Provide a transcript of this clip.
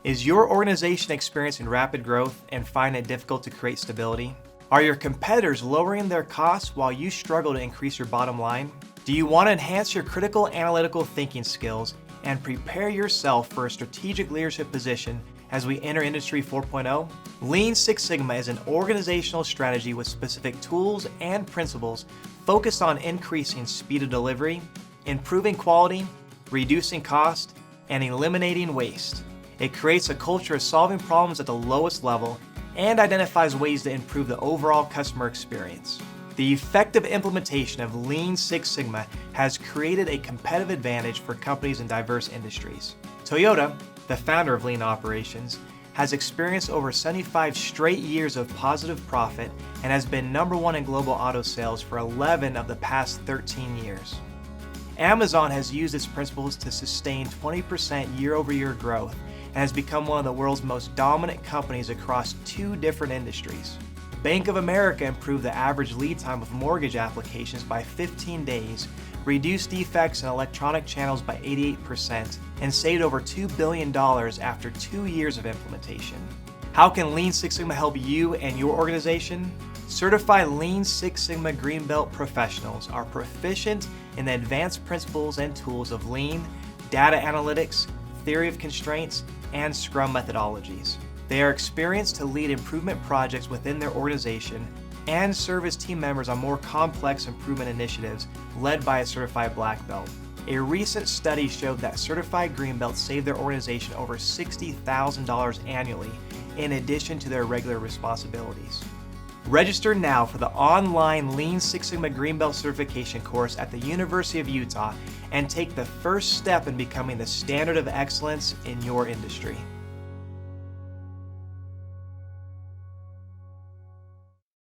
Is your organization experiencing rapid growth and find it difficult to create stability? Are your competitors lowering their costs while you struggle to increase your bottom line? Do you want to enhance your critical analytical thinking skills and prepare yourself for a strategic leadership position as we enter Industry 4.0? Lean Six Sigma is an organizational strategy with specific tools and principles focused on increasing speed of delivery, improving quality, reducing cost, and eliminating waste. It creates a culture of solving problems at the lowest level and identifies ways to improve the overall customer experience. The effective implementation of Lean Six Sigma has created a competitive advantage for companies in diverse industries. Toyota, the founder of Lean Operations, has experienced over 75 straight years of positive profit and has been #1 in global auto sales for 11 of the past 13 years. Amazon has used its principles to sustain 20% year-over-year growth and has become one of the world's most dominant companies across 2 different industries. Bank of America improved the average lead time of mortgage applications by 15 days, reduced defects in electronic channels by 88%, and saved over $2 billion after 2 years of implementation. How can Lean Six Sigma help you and your organization? Certified Lean Six Sigma Green Belt professionals are proficient in the advanced principles and tools of Lean, data analytics, theory of constraints, and Scrum methodologies. They are experienced to lead improvement projects within their organization and serve as team members on more complex improvement initiatives led by a certified black belt. A recent study showed that certified green belts save their organization over $60,000 annually in addition to their regular responsibilities. Register now for the online Lean Six Sigma Green Belt certification course at the University of Utah and take the first step in becoming the standard of excellence in your industry.